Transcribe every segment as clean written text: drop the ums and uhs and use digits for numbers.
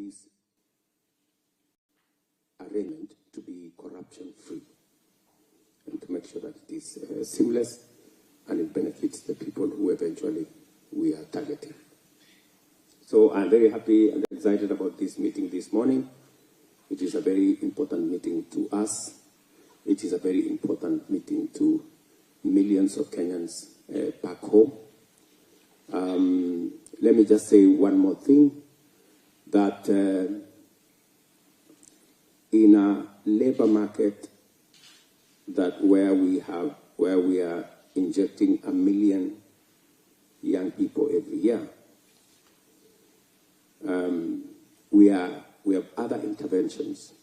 this arrangement to be corruption-free and to make sure that it is seamless and it benefits the people who eventually we are targeting. So I'm very happy and excited about this meeting this morning. It is a very important meeting to us. It is a very important meeting to millions of Kenyans back home. Let me just say one more thing, that in a labor market that where we are injecting 1 million young people every year, we have other interventions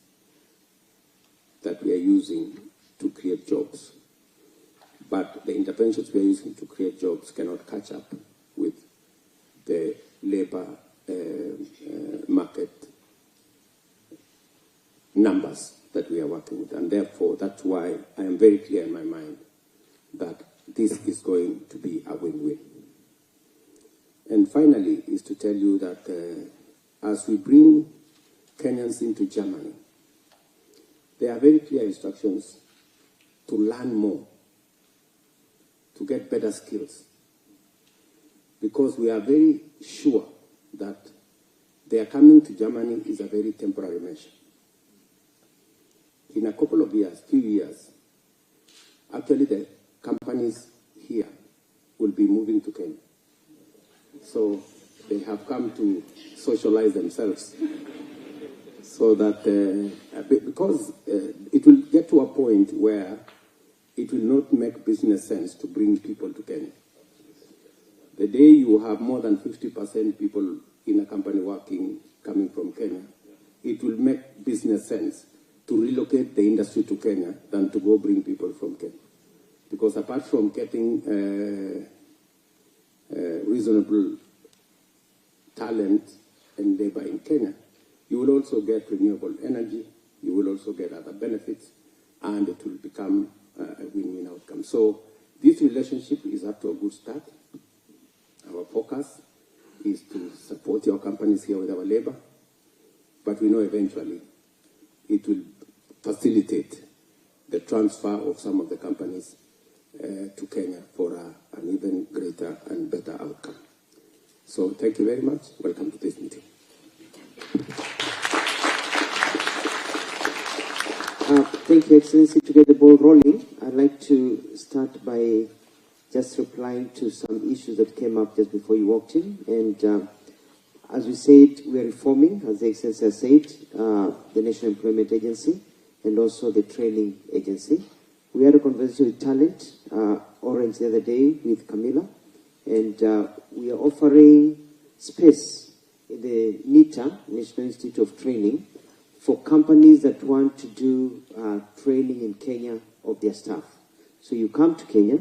that we are using to create jobs. But the interventions we are using to create jobs cannot catch up with the labor market numbers that we are working with. And therefore, that's why I am very clear in my mind that this is going to be a win-win. And finally, is to tell you that as we bring Kenyans into Germany, there are very clear instructions to learn more, to get better skills, because we are very sure that their coming to Germany is a very temporary measure. In a couple of years, few years, actually the companies here will be moving to Kenya. So they have come to socialize themselves. So that, because it will get to a point where it will not make business sense to bring people to Kenya. The day you have more than 50% people in a company working, coming from Kenya, it will make business sense to relocate the industry to Kenya than to go bring people from Kenya. Because apart from getting reasonable talent and labor in Kenya, you will also get renewable energy, you will also get other benefits, and it will become a win-win outcome. So this relationship is up to a good start. Our focus is to support your companies here with our labor, but we know eventually it will facilitate the transfer of some of the companies to Kenya for an even greater and better outcome. So thank you very much. Welcome to this meeting. Thank you, Excellency. To get the ball rolling, I'd like to start by just replying to some issues that came up just before you walked in. And as we said, we are reforming, as the Excellency has said, the National Employment Agency and also the Training Agency. We had a conversation with Talent, Orange the other day with Camilla, and we are offering space in the NITA, National Institute of Training, for companies that want to do training in Kenya of their staff. So you come to Kenya,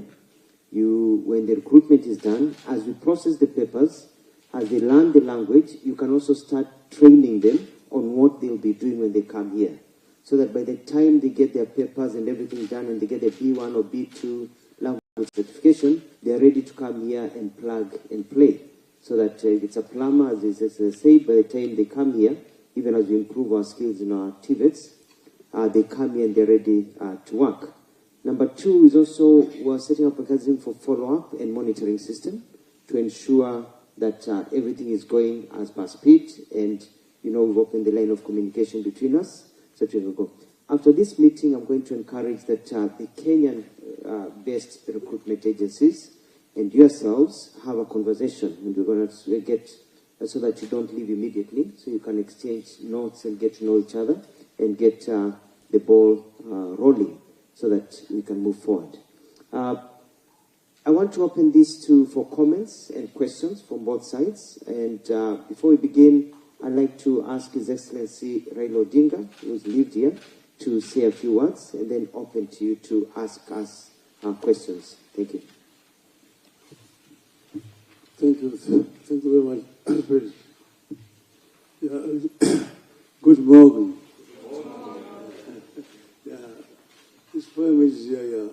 when the recruitment is done, as we process the papers, as they learn the language, you can also start training them on what they'll be doing when they come here. So that by the time they get their papers and everything done and they get their B1 or B2 language certification, they're ready to come here and plug and play. So that if it's a plumber, as they say, by the time they come here, even as we improve our skills in our TVETs, they come here and they're ready to work. Number two is also we're setting up a mechanism for follow-up and monitoring system to ensure that everything is going as per speed, and we've opened the line of communication between us. So we will go. After this meeting, I'm going to encourage that the Kenyan-based recruitment agencies and yourselves have a conversation, and we're going to get so that you don't leave immediately, so you can exchange notes and get to know each other and get the ball rolling so that we can move forward. I want to open this for comments and questions from both sides. And before we begin, I'd like to ask His Excellency Raila Odinga, who's lived here, to say a few words, and then open to you to ask us questions. Thank you. Thank you. Thank you very much. Good morning. This poem is here,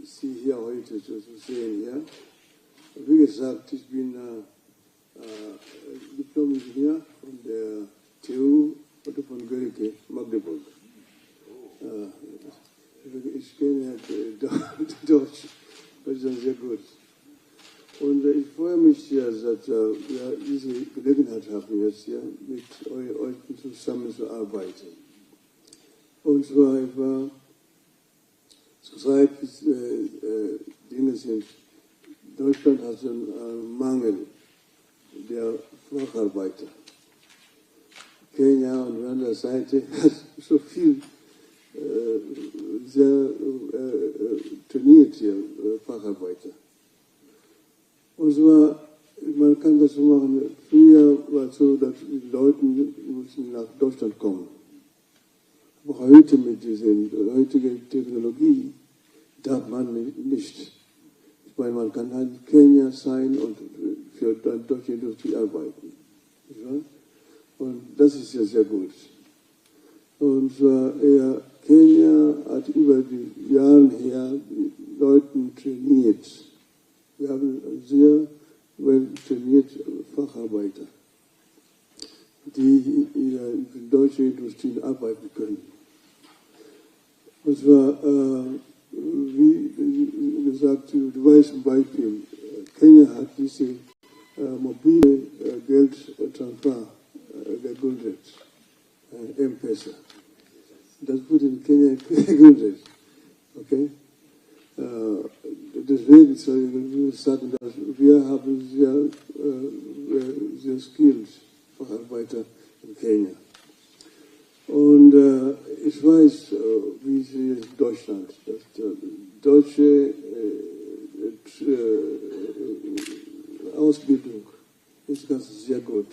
see here what it is saying here. Big exact has been a diploma engineer from the TU oder von Gericke, Magdeburg. Ich kenne Deutsch, das ist sehr gut. Und ich freue mich sehr, dass wir diese Gelegenheit haben, jetzt hier mit euch zusammenzuarbeiten. Und zwar über zurzeit Dinge sind, Deutschland hat einen Mangel der Facharbeiter. Kenia und an der Seite hat so viel sehr trainierte Facharbeiter. Und zwar, man kann das so machen, früher war es so, dass die Leute mussten nach Deutschland kommen. Aber heute mit dieser heutigen Technologie darf man nicht. Ich meine, man kann halt in Kenia sein und für die deutsche Industrie arbeiten. Und das ist ja sehr gut. Und zwar, Kenia hat über die Jahre her die Leute trainiert. Wir haben sehr well trainierte Facharbeiter, die in der deutschen Industrie arbeiten können. Und zwar, wie gesagt, du weißt zum Beispiel, Kenia hat diese mobile Geldtransfer gegründet, M-Pesa. Das wurde in Kenia gegründet. Okay? Deswegen soll ich sagen, dass wir haben sehr skilled Facharbeiter in Kenia. Und ich weiß, wie es in Deutschland, dass deutsche Ausbildung ist ganz sehr gut.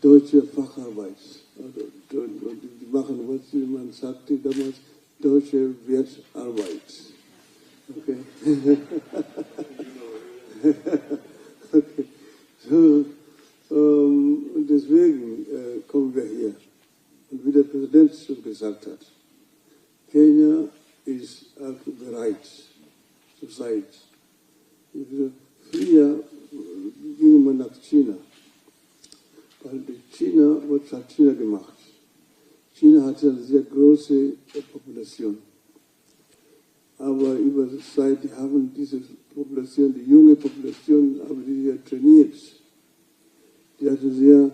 Deutsche Facharbeit. Also, die machen, was man sagte damals, deutsche Wertarbeit. Okay. Okay. So, und deswegen kommen wir hier. Und wie der Präsident schon gesagt hat, Kenia ist auch bereit zur Zeit. Früher ging man nach China. Weil China, was hat China gemacht? China hatte eine sehr große Population. Aber über die Zeit, die haben diese Population, die junge Population, haben die ja trainiert. Die hatten sehr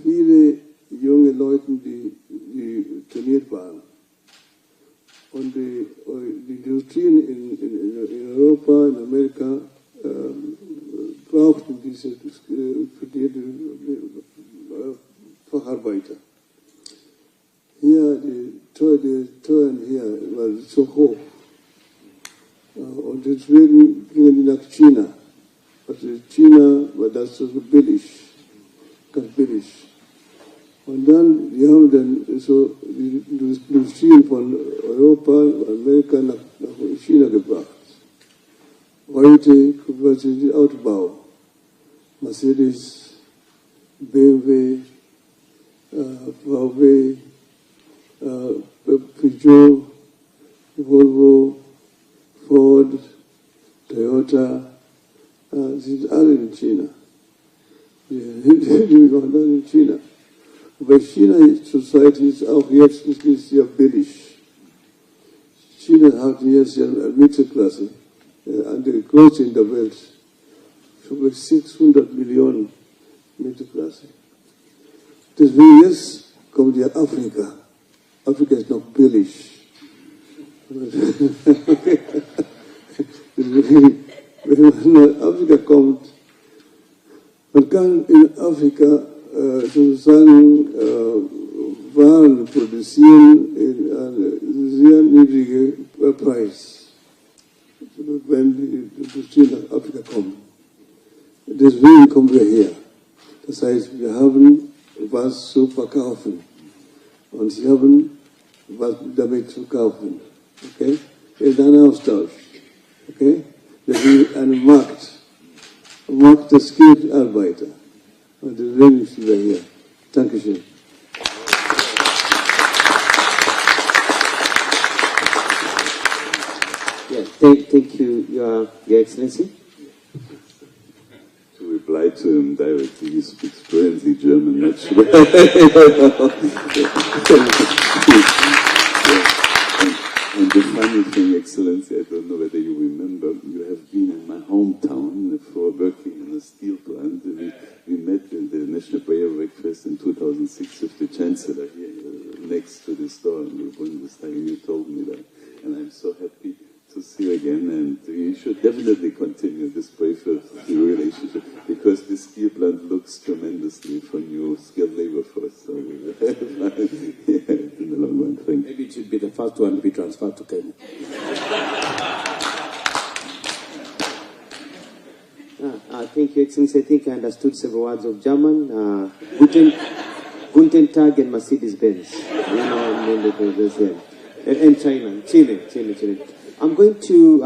viele junge Leute, die trainiert waren. Und die Industrien in Europa, in Amerika, brauchten diese Facharbeiter. Hier, die Teuren hier waren so hoch. Und deswegen gingen die nach China. Also China war das so billig, ganz billig. Und dann, die haben dann so die Industrien von Europa, Amerika nach China gebracht. Heute gucken Sie den Autobau. Mercedes, BMW, VW, Peugeot, Volvo, Ford, Toyota, sind alle in China. Die waren alle in China. Weil China zurzeit ist auch jetzt ist sehr billig. China hat jetzt eine Mittelklasse, eine größte in der Welt, über 600 Millionen Mittelklasse. Deswegen jetzt kommt ja Afrika. Afrika ist noch billig. Wenn man nach Afrika kommt, man kann in Afrika sozusagen Waren produzieren in einem sehr niedrigen Preis, wenn die Industrie nach Afrika kommt. Deswegen kommen wir her. Das heißt, wir haben was zu verkaufen und sie haben was damit zu kaufen. Okay? Es ist ein Austausch. Okay? Das ist ein Markt der Skilled-Arbeiter. Und deswegen sind wir hier. Dankeschön. Yeah, thank you, Your Excellency. To reply to to him directly. He speaks fluently German, naturally. And the funny thing, Excellency, I don't know whether you remember, you have been in my hometown for working in a steel plant. We met in the National Prayer Breakfast in 2006 with the Chancellor here next to the store in the Bundestag, and you told me that. And I'm so happy to see you again, and you should definitely continue this brave relationship, because the steel plant looks tremendously for new skilled labor force. So, yeah, in the long run, thank you. Maybe it should be the first one to be transferred to Kenya. Thank you, Excellency. I think I understood several words of German. Guten Tag and Mercedes-Benz. And Chile. I'm going to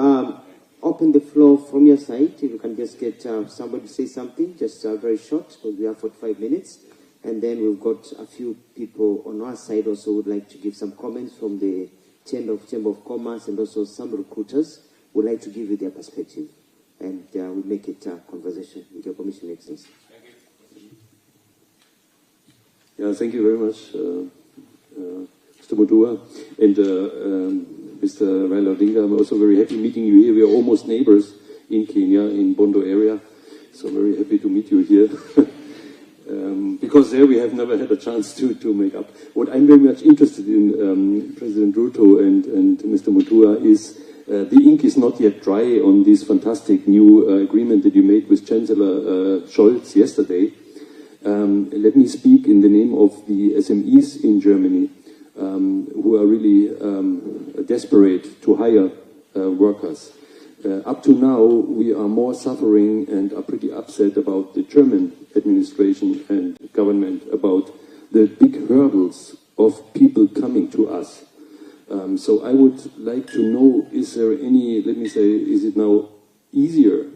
open the floor from your side. If you can just get somebody to say something, just very short, because we have 45 minutes. And then we've got a few people on our side also would like to give some comments from the Chamber of Commerce, and also some recruiters would like to give you their perspective. And we'll make it a conversation with your Commission, Excellency. Yeah, thank you very much, Mr. Modua. And Mr. Raila Odinga, I'm also very happy meeting you here. We are almost neighbors in Kenya, in Bondo area. So I'm very happy to meet you here. Because there we have never had a chance to make up. What I'm very much interested in, President Ruto and Mr. Modua, is the ink is not yet dry on this fantastic new agreement that you made with Chancellor Scholz yesterday. Let me speak in the name of the SMEs in Germany, who are really desperate to hire workers. Up to now, we are more suffering and are pretty upset about the German administration and government about the big hurdles of people coming to us. So I would like to know, is there any, let me say, is it now easier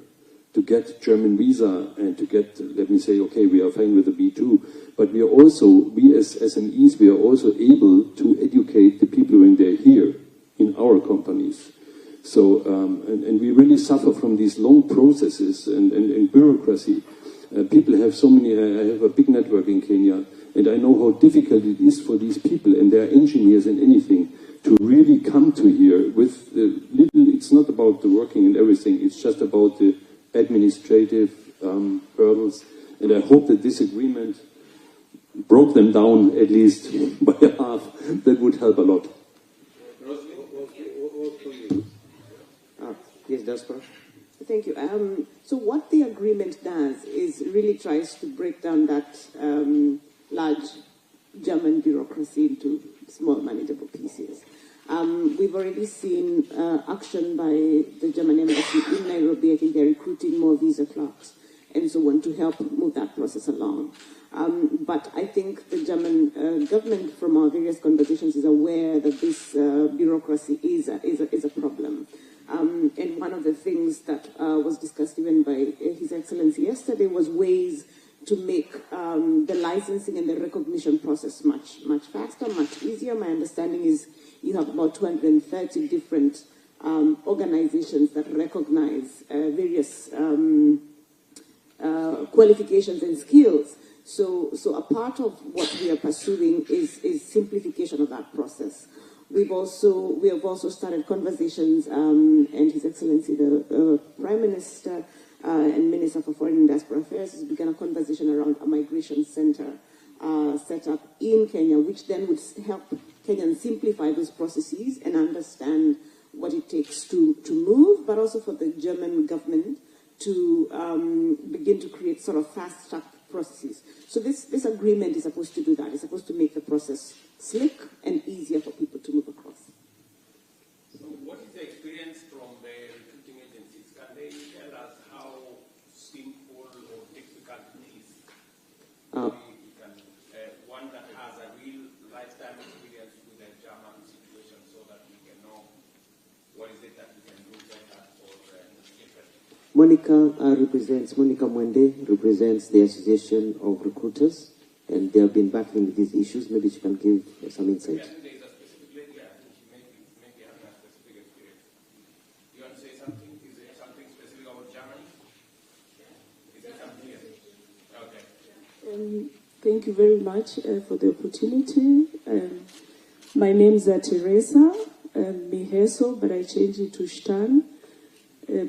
to get German visa and to get, let me say, okay, we are fine with the B2, but we are also, we as SMEs, we are also able to educate the people when they're here in our companies. So, and we really suffer from these long processes and bureaucracy. People have so many, I have a big network in Kenya, and I know how difficult it is for these people, and they're engineers and anything, to really come to here with little, it's not about the working and everything, it's just about the administrative hurdles, and I hope that this agreement broke them down at least by half. That would help a lot. Yes, Diaspora. Thank you. So what the agreement does is really tries to break down that large German bureaucracy into small manageable pieces. We've already seen action by the German embassy in Nairobi. I think they're recruiting more visa clerks and so on to help move that process along. But I think the German government, from our various conversations, is aware that this bureaucracy is a problem. And one of the things that was discussed even by His Excellency yesterday was ways to make the licensing and the recognition process much faster, much easier. My understanding is you have about 230 different organizations that recognize various qualifications and skills. So a part of what we are pursuing is simplification of that process. We have also started conversations, and His Excellency, the Prime Minister and Minister for Foreign and Diaspora Affairs has begun a conversation around a migration center set up in Kenya, which then would help Kenyans simplify those processes and understand what it takes to move, but also for the German government to begin to create sort of fast-track processes. So this agreement is supposed to do that. It's supposed to make the process slick and easier for people to move across. So what is the experience from the recruiting agencies? Can they tell us how simple or difficult it is? One that has a real lifetime experience with the German situation, so that we can know what is it that we can do better or different. Monica Mwende represents the Association of Recruiters, and they have been battling with these issues. Maybe she can give some insight. I think there is a specific lady, I think she may be having a specific experience. You want to say something? Is there something specific about Germany? Is there something here? Thank you very much for the opportunity. My name is Teresa Miheso, but I changed it to Stan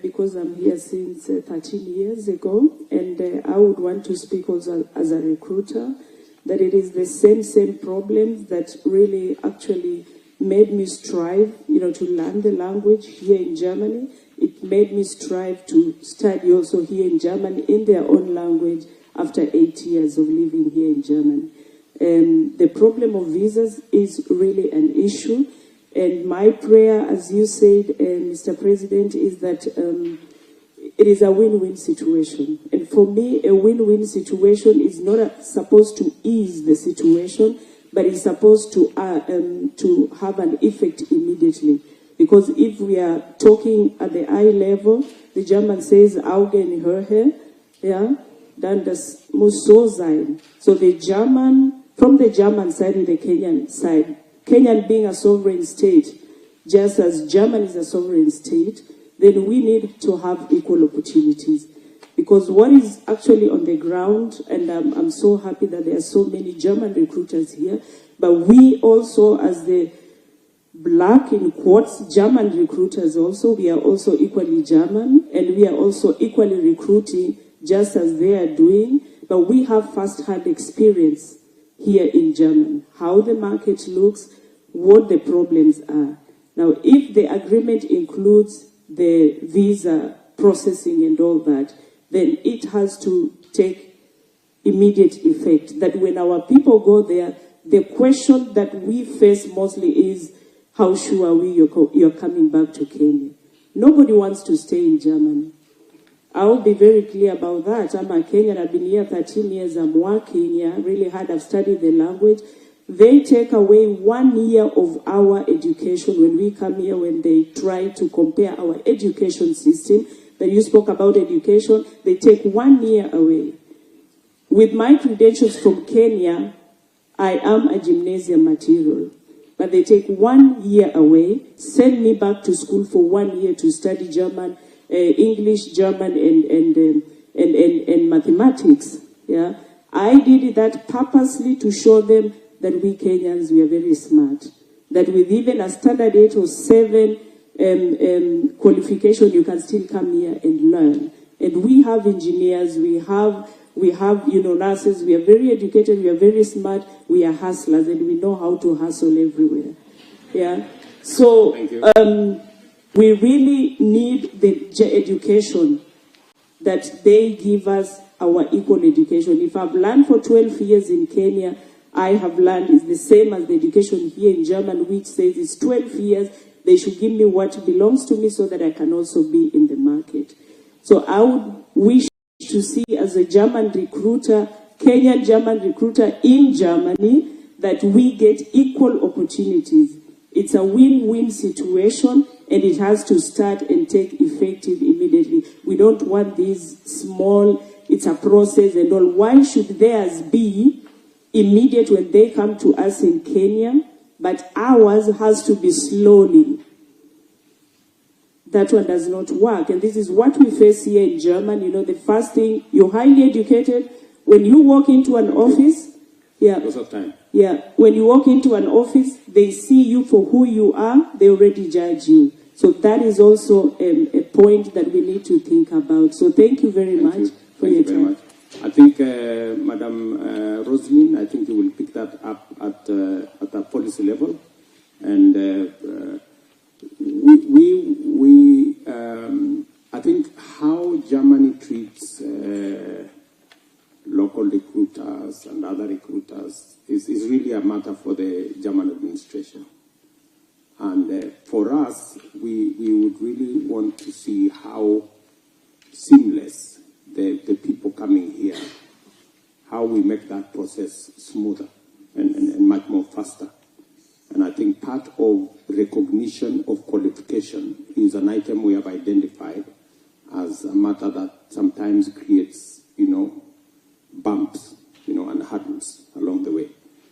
because I'm here since 13 years ago. And I would want to speak also as a recruiter, that it is the same problems that really actually made me strive, to learn the language here in Germany. It made me strive to study also here in Germany in their own language after 8 years of living here in Germany. The problem of visas is really an issue. And my prayer, as you said, Mr. President, is that it is a win-win situation. And for me, a win-win situation is not supposed to ease the situation, but it's supposed to have an effect immediately. Because if we are talking at the eye level, the German says, Augen höher, yeah, dann das muss so sein. So the German, from the German side and the Kenyan side, Kenya being a sovereign state, just as Germany is a sovereign state, then we need to have equal opportunities. Because what is actually on the ground, and I'm so happy that there are so many German recruiters here, but we also, as the black, in quotes, German recruiters also, we are also equally German, and we are also equally recruiting just as they are doing, but we have first-hand experience here in Germany, how the market looks, what the problems are. Now, if the agreement includes the visa processing and all that, then it has to take immediate effect. That when our people go there, the question that we face mostly is, how sure are we you're coming back to Kenya? Nobody wants to stay in Germany. I'll be very clear about that. I'm a Kenyan, I've been here 13 years, I'm working here, really hard, I've studied the language. They take away 1 year of our education when we come here, when they try to compare our education system. That you spoke about education, they take 1 year away. With my credentials from Kenya, I am a gymnasium material. But they take 1 year away, send me back to school for 1 year to study German, English, German, and mathematics. Yeah, I did that purposely to show them that we Kenyans, we are very smart. That with even a standard 8 or 7 qualification, you can still come here and learn. And we have engineers, we have nurses, we are very educated, we are very smart, we are hustlers, and we know how to hustle everywhere. Yeah. So we really need the education that they give us, our equal education. If I've learned for 12 years in Kenya, I have learned is the same as the education here in Germany, which says it's 12 years. They should give me what belongs to me so that I can also be in the market. So I would wish to see, as a German recruiter, Kenyan German recruiter in Germany, that we get equal opportunities. It's a win-win situation, and it has to start and take effective immediately. We don't want these small, it's a process and all. Why should theirs be immediate when they come to us in Kenya, but ours has to be slowly? That one does not work. And this is what we face here in Germany. The first thing, you're highly educated. When you walk into an office, Lots of time. When you walk into an office, they see you for who you are, they already judge you. So that is also a point that we need to think about. So thank you very much for your time. I think, Madam Roslyn, I think you will pick that up at the policy level. And I think how Germany treats local recruiters and other recruiters is really a matter for the German administration. And for us, we would really want to see how seamless the people coming here, how we make that process smoother and much more faster. And I think part of recognition of qualification is an item we have identified as a matter that sometimes creates, bumps, and hurdles along the way.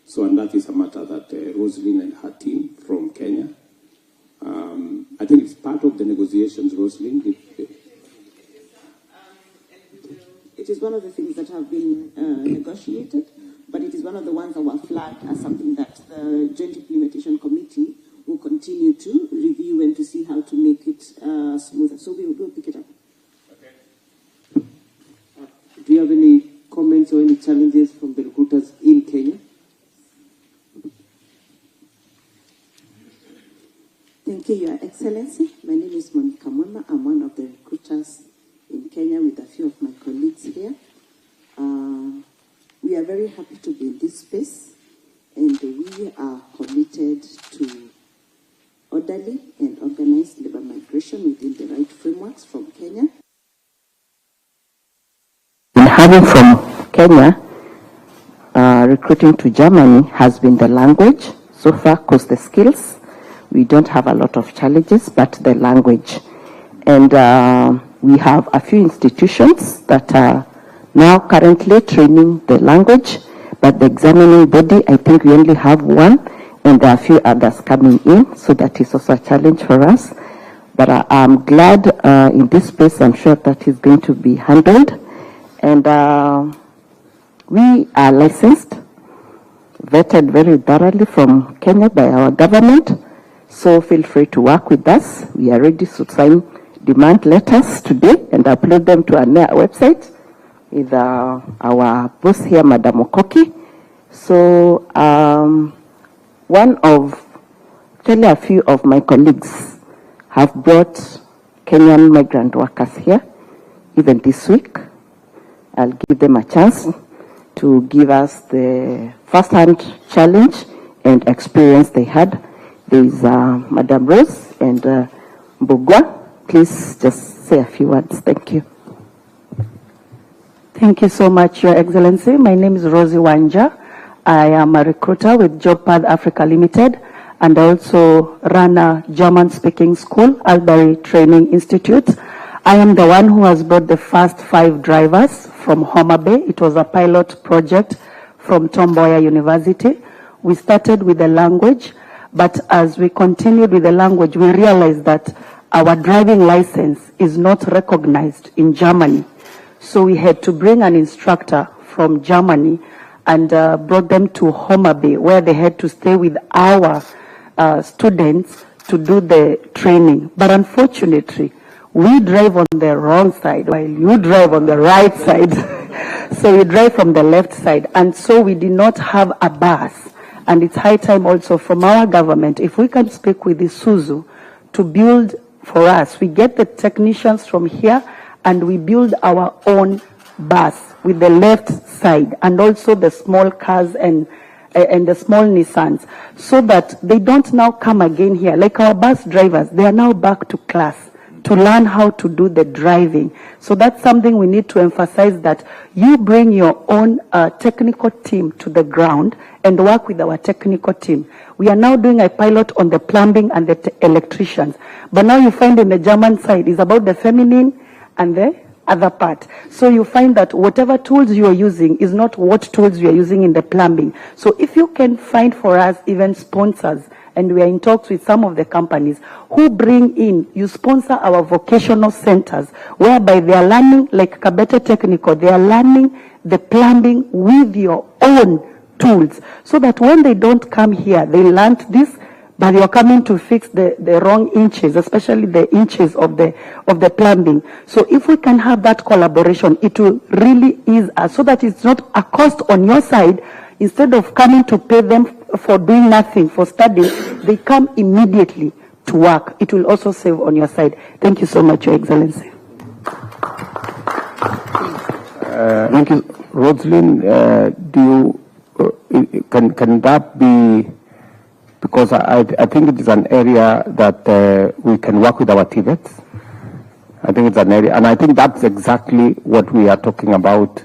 So, and that is a matter that Roslyn and her team from Kenya, I think it's part of the negotiations, Roslyn. It is one of the things that have been negotiated, but it is one of the ones that were flagged as something that the Joint Implementation Committee will continue to review and to see how to make it smoother. So we will pick it up. Okay. Do you have any comments or any challenges from the recruiters in Kenya? Thank you, Your Excellency. My name is Monica Mwema. I'm one of the recruiters in Kenya with a few of my colleagues here. We are very happy to be in this space, and we are committed to orderly and organized labor migration within the right frameworks from Kenya. And having from Kenya, recruiting to Germany has been the language so far, because the skills, we don't have a lot of challenges, but the language. And we have a few institutions that are now currently training the language, but the examining body, I think we only have one, and there are a few others coming in, so that is also a challenge for us. But I'm glad in this space, I'm sure that is going to be handled. And we are licensed, vetted very thoroughly from Kenya by our government. So feel free to work with us. We are ready to sign demand letters today and upload them to our website with our boss here, Madam Okoki. So actually a few of my colleagues have brought Kenyan migrant workers here, even this week. I'll give them a chance to give us the first-hand challenge and experience they had. There is Madam Rose and Mbugwa. Please just say a few words. Thank you. Thank you so much, Your Excellency. My name is Rosie Wanja. I am a recruiter with JobPath Africa Limited, and I also run a German-speaking school, Albury Training Institute. I am the one who has brought the first 5 drivers from Homa Bay. It was a pilot project from Tom Mboya University. We started with the language, but as we continued with the language, we realized that our driving license is not recognized in Germany. So we had to bring an instructor from Germany and brought them to Homa Bay, where they had to stay with our students to do the training. But unfortunately, we drive on the wrong side while you drive on the right side. So we drive from the left side. And so we did not have a bus. And it's high time also from our government, if we can speak with Isuzu to build for us. We get the technicians from here and we build our own bus with the left side, and also the small cars and the small Nissans, so that they don't now come again here. Like our bus drivers, they are now back to class to learn how to do the driving. So that's something we need to emphasize, that you bring your own technical team to the ground and work with our technical team. We are now doing a pilot on the plumbing and the electricians. But now you find in the German side is about the feminine and the other part. So you find that whatever tools you are using is not what tools you are using in the plumbing. So if you can find for us even sponsors, and we are in talks with some of the companies who bring in, you sponsor our vocational centers, whereby they are learning, like Kabete Technical, they are learning the plumbing with your own tools, so that when they don't come here, they learned this, but you're coming to fix the wrong inches, especially the inches of the plumbing. So if we can have that collaboration, it will really ease us, so that it's not a cost on your side. Instead of coming to pay them for doing nothing, for studying, they come immediately to work. It will also save on your side. Thank you so much, Your Excellency. Thank you. Rosalind, can that be, because I think it is an area that we can work with our TVETs. I think it's an area, and I think that's exactly what we are talking about,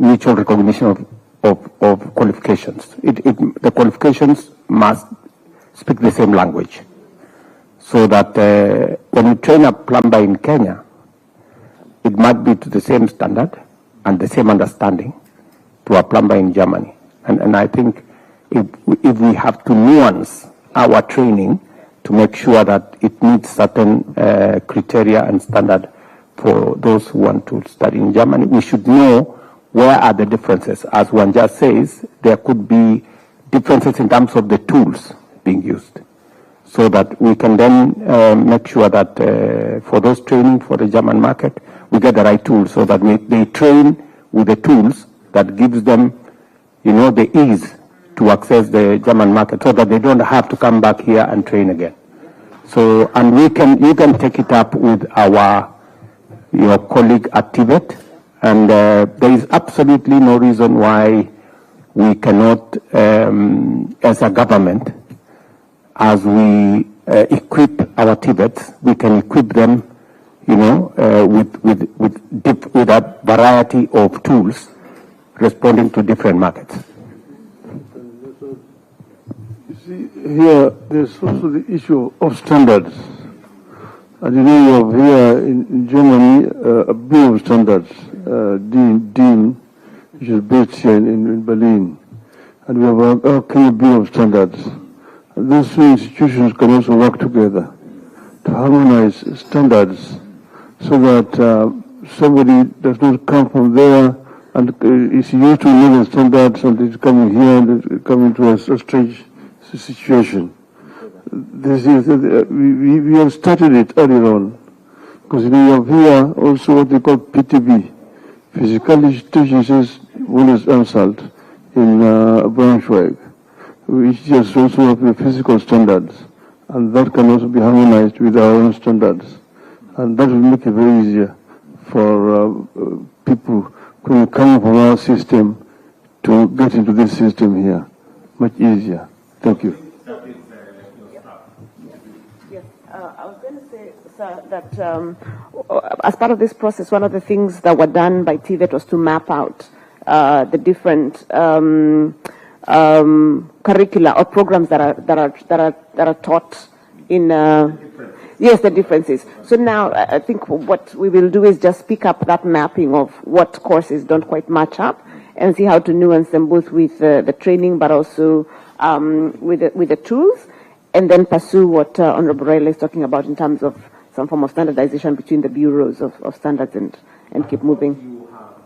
mutual recognition of qualifications. The qualifications must speak the same language, so that when you train a plumber in Kenya, it might be to the same standard and the same understanding to a plumber in Germany. And I think if we have to nuance our training to make sure that it meets certain criteria and standard for those who want to study in Germany. We should know where are the differences. As one just says, there could be differences in terms of the tools being used, so that we can then make sure that for those training for the German market, we get the right tools, so that they train with the tools that gives them, the ease to access the German market, so that they don't have to come back here and train again. So, and you can take it up with your colleague at TVET, and there is absolutely no reason why we cannot, as a government, as we equip our TVETs, we can equip them, with a variety of tools responding to different markets. You see, here there's also the issue of standards. And you have here in Germany a Bureau of Standards, DIN, which is based here in Berlin. And we have our Kenya Bureau of Standards. And those two institutions can also work together to harmonize standards, so that somebody does not come from there and is used to another standards and is coming here and coming to a strange situation. This is, we have started it earlier on, because we have here also what they call PTB, Physikalisches Bundesanstalt in Braunschweig, which is also have the physical standards, and that can also be harmonized with our own standards. And that will make it very easier for people who come from our system to get into this system here. Much easier. Thank you. Yes, I was going to say, sir, that as part of this process, one of the things that were done by TVET was to map out the different curricula or programs that are taught in. Yes, the differences. So now I think what we will do is just pick up that mapping of what courses don't quite match up and see how to nuance them, both with the training but also with the tools, and then pursue what Honorable Raila is talking about in terms of some form of standardization between the bureaus of standards and keep moving. You have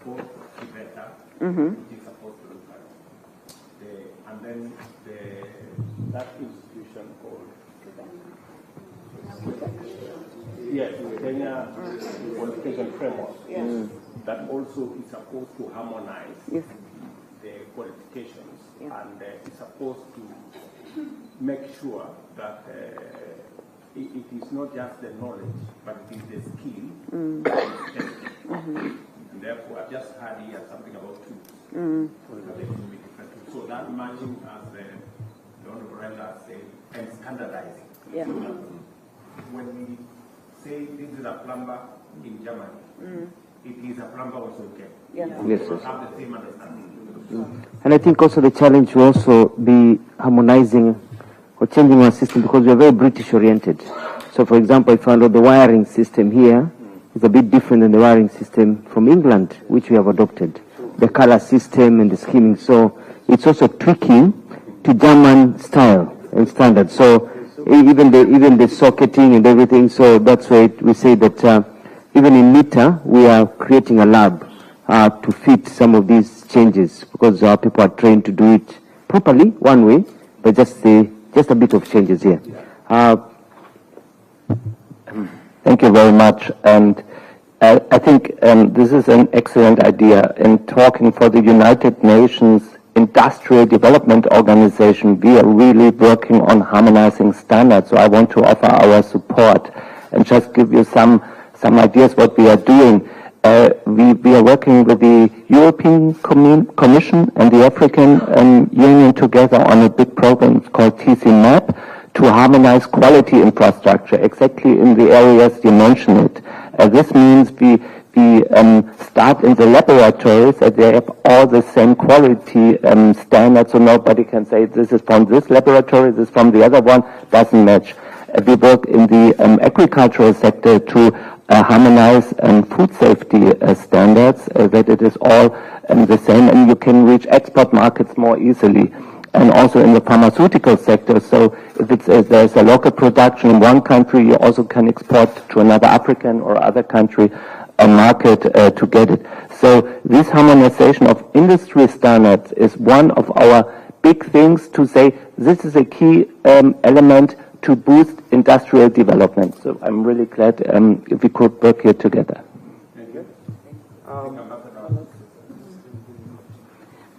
both Tibeta, which is supposed to look at and then that institution called Kenya Qualification Framework, that also is supposed to harmonize the qualifications, and is supposed to make sure that it is not just the knowledge, but it is the skill that is tested. And therefore, I just had here something about tools. So that matching, as the Honorable Raila said, and standardizing. Yeah. So that when we say this is a plumber in Germany, it is a plumber also in Kenya. Yeah. Yes, So have the same understanding. And I think also the challenge will also be harmonizing or changing our system, because we are very British oriented. So for example, if I know the wiring system here is a bit different than the wiring system from England, which we have adopted. The color system and the scheming. So it's also tweaking to German style and standards. So even the socketing and everything. So that's why we say that even in NITA, we are creating a lab to fit some of these changes, because our people are trained to do it properly, one way, but just a bit of changes here. Thank you very much. And I think this is an excellent idea. In talking for the United Nations Industrial Development Organization, we are really working on harmonizing standards. So I want to offer our support and just give you some ideas what we are doing. We are working with the European Commission and the African Union together on a big program called TC-MAP to harmonize quality infrastructure, exactly in the areas you mentioned. This means we start in the laboratories and they have all the same quality standards, so nobody can say this is from this laboratory, this is from the other one, doesn't match. We work in the agricultural sector to harmonize food safety standards, that it is all the same, and you can reach export markets more easily. and also in the pharmaceutical sector. So if there's a local production in one country, you also can export to another African or other country a market to get it. So this harmonization of industry standards is one of our big things to say this is a key element to boost industrial development. So I'm really glad if we could work here together.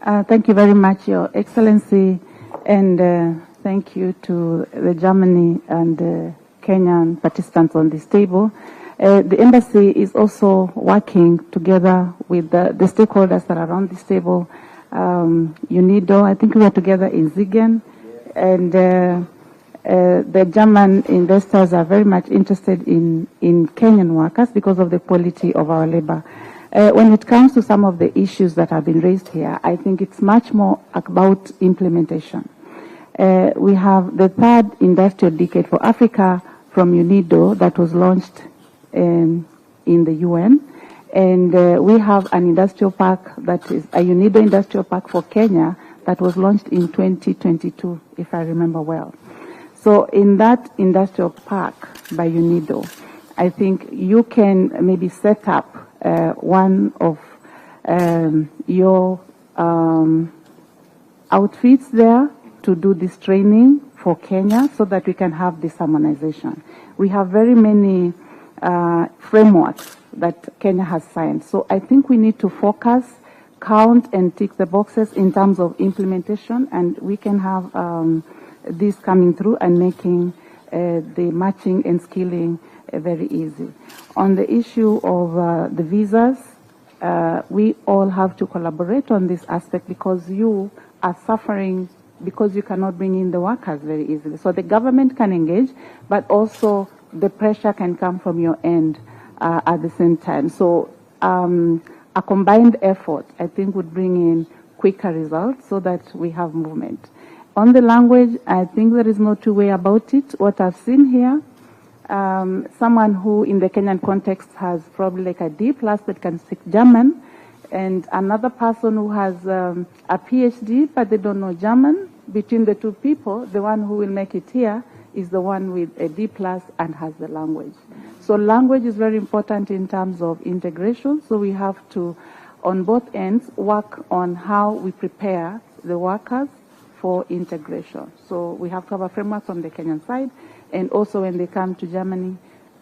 Thank you very much, Your Excellency, and thank you to the Germany and the Kenyan participants on this table. The embassy is also working together with the stakeholders that are around this table. UNIDO, I think we are together in Zigen, and the German investors are very much interested in Kenyan workers because of the quality of our labor. When it comes to some of the issues that have been raised here, I think it's much more about implementation. We have the third industrial decade for Africa from UNIDO that was launched in the UN. And we have an industrial park that is a UNIDO industrial park for Kenya that was launched in 2022, if I remember well. So in that industrial park by UNIDO, I think you can maybe set up one of your outfits there to do this training for Kenya so that we can have this harmonization. We have very many frameworks that Kenya has signed. So I think we need to focus, count and tick the boxes in terms of implementation, and we can have this coming through and making the matching and skilling very easy. On the issue of the visas, we all have to collaborate on this aspect because you are suffering because you cannot bring in the workers very easily. So the government can engage, but also the pressure can come from your end at the same time. So a combined effort, I think, would bring in quicker results so that we have movement. On the language, I think there is no two way about it. What I've seen here, someone who in the Kenyan context has probably like a D+ that can speak German, and another person who has a PhD but they don't know German. Between the two people, the one who will make it here is the one with a D+ and has the language. So language is very important in terms of integration. So we have to, on both ends, work on how we prepare the workers for integration. So we have to have a framework on the Kenyan side, and also when they come to Germany,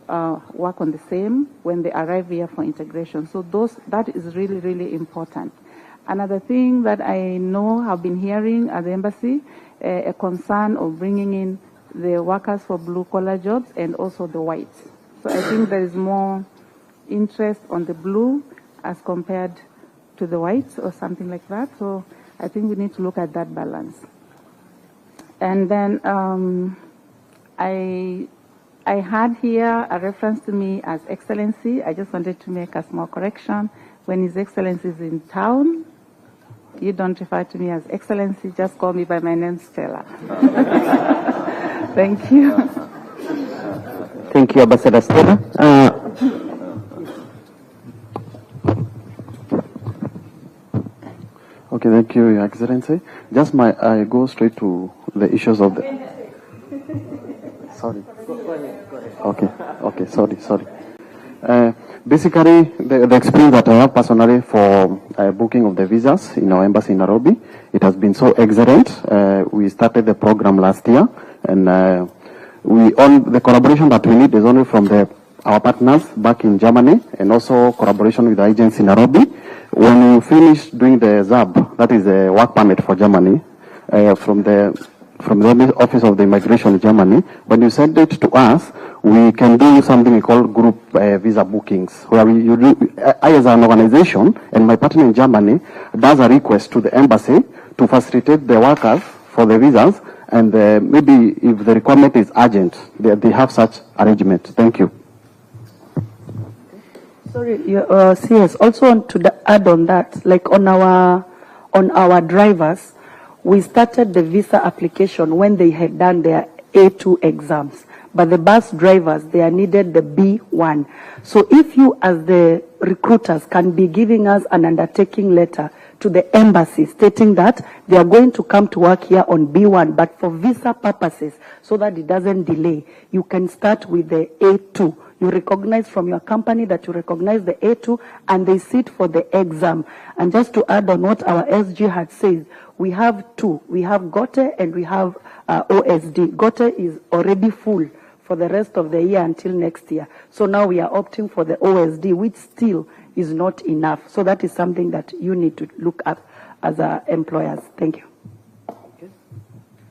work on the same when they arrive here for integration. So that is really, really important. Another thing that I know I've been hearing at the embassy, a concern of bringing in the workers for blue-collar jobs and also the whites. So I think there is more interest on the blue as compared to the whites or something like that. So I think we need to look at that balance. And then I had here a reference to me as Excellency. I just wanted to make a small correction. When His Excellency is in town, you don't refer to me as Excellency, just call me by my name, Stella. Thank you. Thank you, Ambassador Stella. Okay, thank you, Your Excellency. I go straight to the issues of the... Sorry. Go ahead. Okay, sorry. Basically, the experience that I have personally for booking of the visas in our embassy in Nairobi, it has been so excellent. We started the program last year, and the collaboration that we need is only from our partners back in Germany, and also collaboration with the agents in Nairobi. When you finish doing the ZAB, that is a work permit for Germany, from the Office of the Immigration in Germany, when you send it to us, we can do something we call group visa bookings, where I as an organization and my partner in Germany does a request to the embassy to facilitate the workers for the visas, and maybe if the requirement is urgent, they have such arrangement. Thank you. Sorry, CS, also to add on that, like on our drivers, we started the visa application when they had done their A2 exams. But the bus drivers, they are needed the B1. So if you as the recruiters can be giving us an undertaking letter to the embassy stating that they are going to come to work here on B1, but for visa purposes, so that it doesn't delay, you can start with the A2. You recognize from your company that you recognize the A2, and they sit for the exam. And just to add on what our SG had said, we have two. We have GOTE and we have OSD. GOTE is already full for the rest of the year until next year. So now we are opting for the OSD, which still is not enough. So that is something that you need to look at as employers. Thank you. Okay.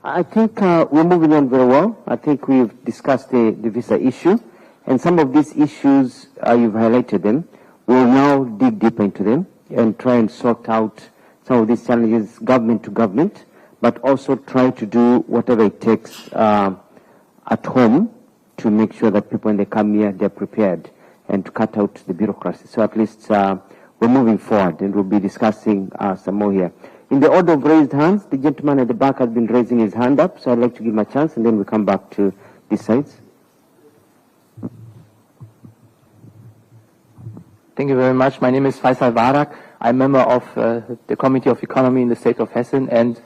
I think we're moving on very well. I think we've discussed the visa issue, and some of these issues, you've highlighted them. We'll now dig deeper into them and try and sort out some of these challenges government to government, but also try to do whatever it takes at home to make sure that people, when they come here, they're prepared, and to cut out the bureaucracy. So at least we're moving forward, and we'll be discussing some more here. In the order of raised hands, the gentleman at the back has been raising his hand up, so I'd like to give him a chance, and then we come back to these sides. Thank you very much. My name is Faisal Barak. I'm a member of the Committee of Economy in the state of Hessen, and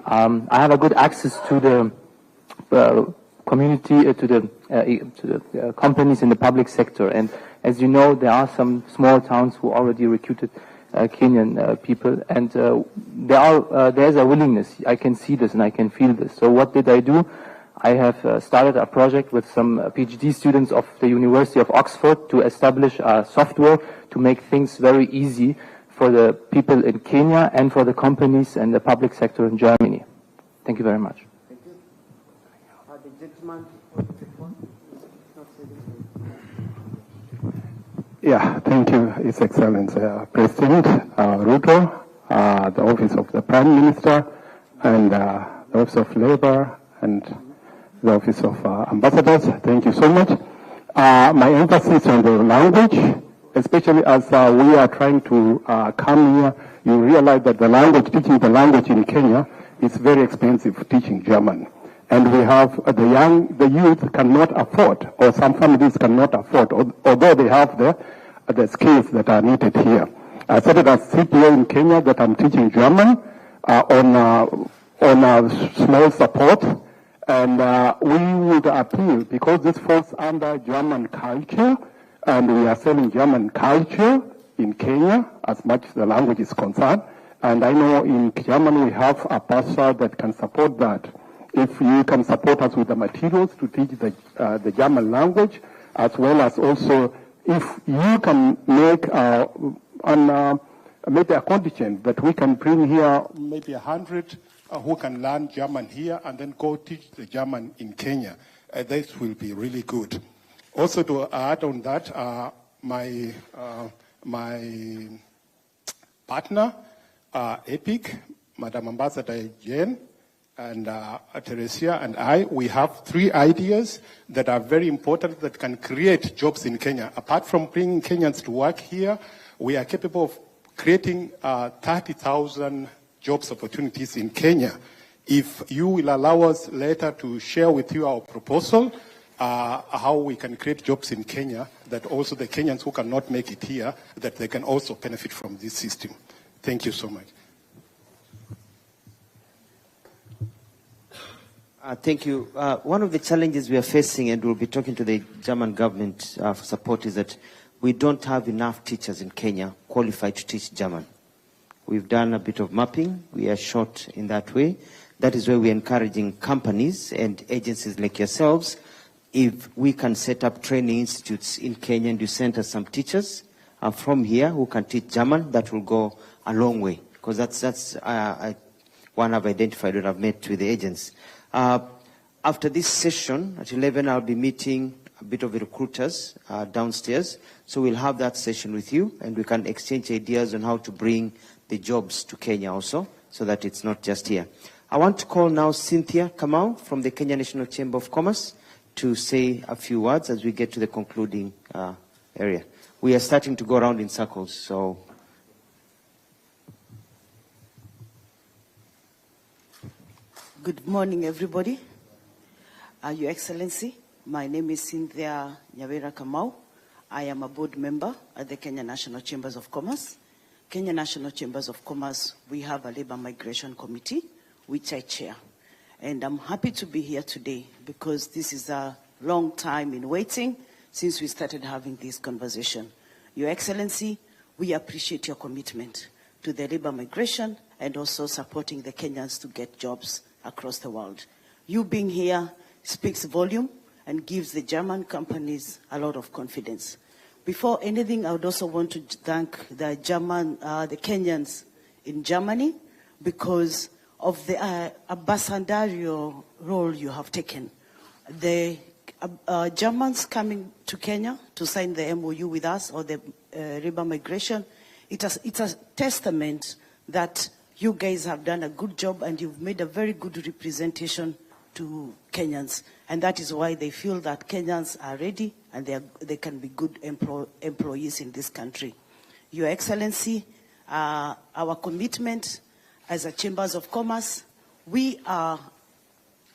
I have a good access to the community, to the companies in the public sector. And as you know, there are some small towns who already recruited Kenyan people, and there's a willingness. I can see this and I can feel this. So what did I do? I have started a project with some PhD students of the University of Oxford to establish a software to make things very easy for the people in Kenya and for the companies and the public sector in Germany. Thank you very much. Thank you. The gentleman. Yeah, thank you, His Excellency President Ruto, the Office of the Prime Minister, and the Office of Labor, and the Office of Ambassadors. Thank you so much. My emphasis on the language, especially as we are trying to come here, you realize that the language, teaching the language in Kenya is very expensive, teaching German. And we have the youth cannot afford, or some families cannot afford, although they have the skills that are needed here. I started a CPA in Kenya that I'm teaching German on a small support, and we would appeal, because this falls under German culture, and we are selling German culture in Kenya as much as the language is concerned. And I know in Germany we have a pastor that can support that. If you can support us with the materials to teach the German language, as well as also if you can make maybe a contingent that we can bring here, maybe 100 who can learn German here and then go teach the German in Kenya. This will be really good. Also to add on that, my partner, EPIC, Madam Ambassador Jane, and Teresia and I, we have 3 ideas that are very important that can create jobs in Kenya. Apart from bringing Kenyans to work here, we are capable of creating 30,000 jobs opportunities in Kenya. If you will allow us later to share with you our proposal, how we can create jobs in Kenya, that also the Kenyans who cannot make it here, that they can also benefit from this system. Thank you so much. Thank you. One of the challenges we are facing, and we'll be talking to the German government for support, is that we don't have enough teachers in Kenya qualified to teach German. We've done a bit of mapping. We are short in that way. That is why we're encouraging companies and agencies like yourselves, if we can set up training institutes in Kenya and you send us some teachers from here who can teach German, that will go a long way. Because that's one I've identified when I've met with the agents. After this session at 11, I'll be meeting a bit of the recruiters downstairs. So we'll have that session with you, and we can exchange ideas on how to bring the jobs to Kenya also, so that it's not just here. I want to call now Cynthia Kamau from the Kenya National Chamber of Commerce to say a few words as we get to the concluding area. We are starting to go around in circles, so. Good morning, everybody. Your Excellency, my name is Cynthia Nyawera Kamau. I am a board member at the Kenya National Chambers of Commerce. Kenya National Chambers of Commerce, we have a Labor Migration Committee, which I chair. And I'm happy to be here today because this is a long time in waiting since we started having this conversation. Your Excellency, we appreciate your commitment to the labor migration and also supporting the Kenyans to get jobs across the world. You being here speaks volume and gives the German companies a lot of confidence. Before anything, I would also want to thank the Kenyans in Germany because of the ambassadorial role you have taken. The Germans coming to Kenya to sign the MOU with us or the labor migration, it's a testament that you guys have done a good job and you've made a very good representation to Kenyans. And that is why they feel that Kenyans are ready and they can be good employees in this country. Your Excellency, our commitment as a Chambers of Commerce, we are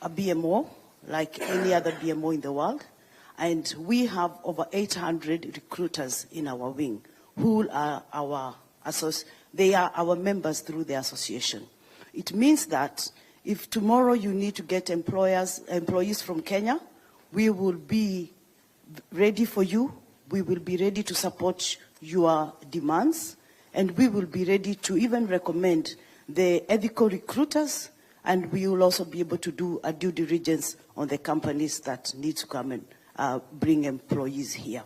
a BMO, like any other BMO in the world, and we have over 800 recruiters in our wing who are they are our members through the association. It means that if tomorrow you need to get employees from Kenya, we will be ready for you. We will be ready to support your demands, and we will be ready to even recommend the ethical recruiters, and we will also be able to do a due diligence on the companies that need to come and bring employees here.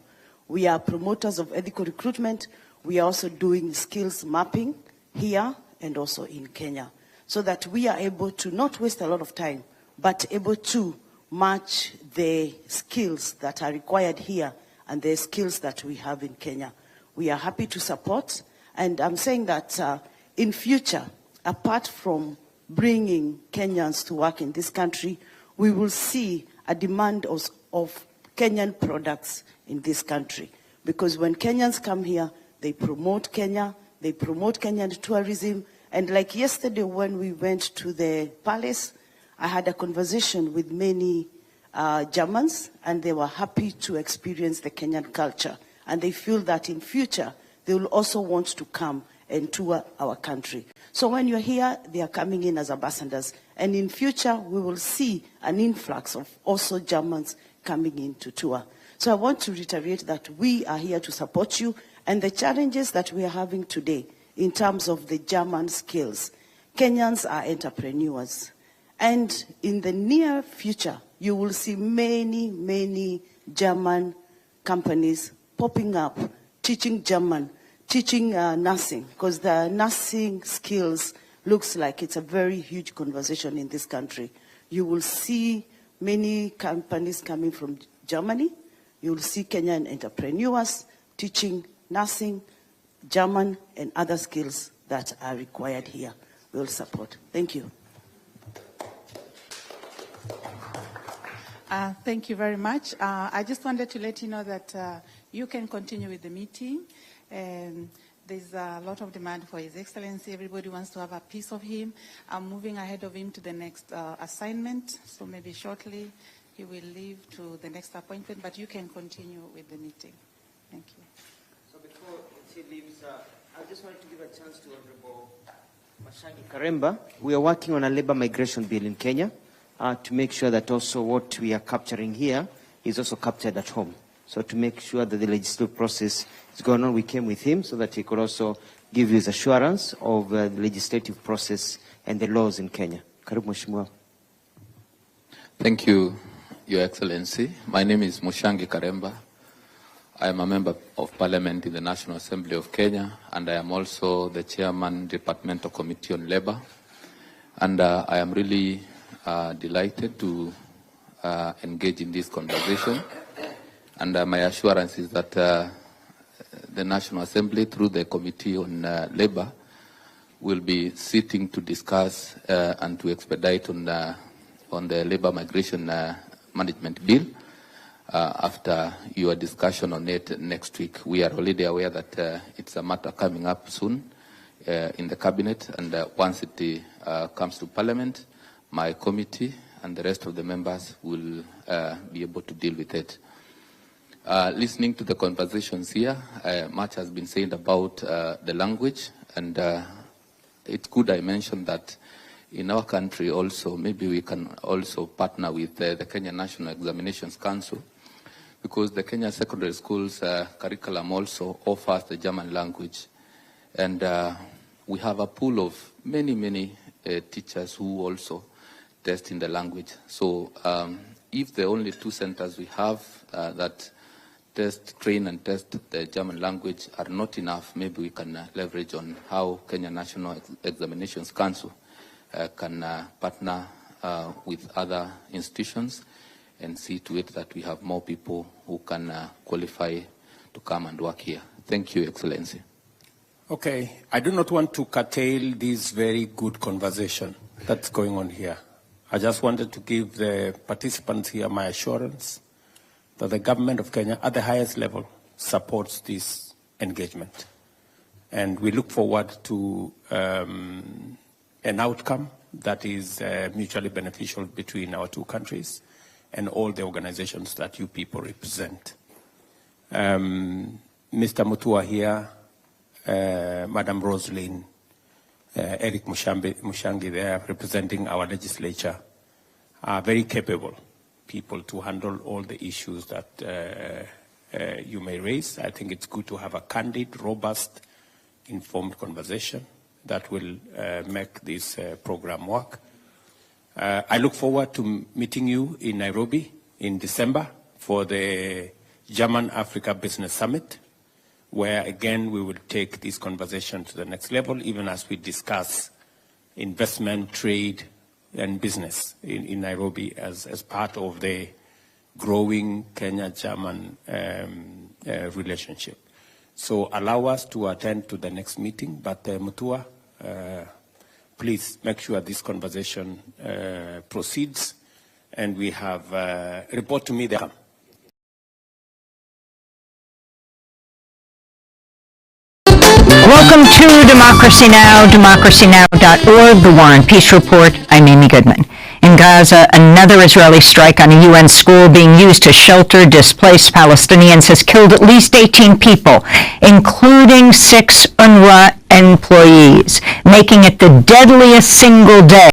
We are promoters of ethical recruitment. We are also doing skills mapping here and also in Kenya, so that we are able to not waste a lot of time, but able to match the skills that are required here and the skills that we have in Kenya. We are happy to support, and I'm saying that in future, apart from bringing Kenyans to work in this country, we will see a demand of Kenyan products in this country. Because when Kenyans come here, they promote Kenya, they promote Kenyan tourism. And like yesterday when we went to the palace, I had a conversation with many Germans, and they were happy to experience the Kenyan culture. And they feel that in future, they will also want to come and tour our country. So when you're here, they are coming in as ambassadors. And in future, we will see an influx of also Germans coming in to tour. So I want to reiterate that we are here to support you, and the challenges that we are having today in terms of the German skills. Kenyans are entrepreneurs. And in the near future, you will see many, many German companies popping up, teaching German, teaching nursing, because the nursing skills looks like it's a very huge conversation in this country. You will see many companies coming from Germany. You will see Kenyan entrepreneurs teaching nursing, German, and other skills that are required here. We will support. Thank you. Thank you very much. I just wanted to let you know that you can continue with the meeting. There's a lot of demand for His Excellency. Everybody wants to have a piece of him. I'm moving ahead of him to the next assignment, so maybe shortly he will leave to the next appointment, but you can continue with the meeting. Thank you. So before he leaves, I just wanted to give a chance to Honorable Mashangi Karemba. We are working on a labor migration bill in Kenya to make sure that also what we are capturing here is also captured at home. So to make sure that the legislative process is going on, we came with him so that he could also give you his assurance of the legislative process and the laws in Kenya. Karibu Mheshimiwa. Thank you, Your Excellency. My name is Mushangi Karemba. I am a member of Parliament in the National Assembly of Kenya, and I am also the Chairman, Departmental Committee on Labour. And I am really delighted to engage in this conversation. And my assurance is that the National Assembly, through the Committee on Labour, will be sitting to discuss and to expedite on the Labour Migration Management Bill after your discussion on it next week. We are already aware that it's a matter coming up soon in the Cabinet, and once it comes to Parliament, my committee and the rest of the members will be able to deal with it. Listening to the conversations here, much has been said about the language And it's good I mentioned that in our country also, maybe we can also partner with the Kenya National Examinations Council, because the Kenya Secondary Schools curriculum also offers the German language. And we have a pool of many teachers who also test in the language. So if the only 2 centers we have that train and test the German language are not enough, maybe we can leverage on how Kenya National Examinations Council can partner with other institutions and see to it that we have more people who can qualify to come and work here. Thank you, Excellency. Okay, I do not want to curtail this very good conversation that's going on here. I just wanted to give the participants here my assurance that the government of Kenya at the highest level supports this engagement. And we look forward to an outcome that is mutually beneficial between our 2 countries and all the organizations that you people represent. Mr. Mutua here, Madam Roslyn, Eric Mushangi there representing our legislature are very capable people to handle all the issues that you may raise. I think it's good to have a candid, robust, informed conversation that will make this program work. I look forward to meeting you in Nairobi in December for the German Africa Business Summit, where again we will take this conversation to the next level, even as we discuss investment, trade, and business in Nairobi as part of the growing Kenya-German relationship. So allow us to attend to the next meeting, but Mutua, please make sure this conversation proceeds, and we have report to me there. Welcome to Democracy Now!, democracynow.org, The War and Peace Report. I'm Amy Goodman. In Gaza, another Israeli strike on a UN school being used to shelter displaced Palestinians has killed at least 18 people, including 6 UNRWA employees, making it the deadliest single day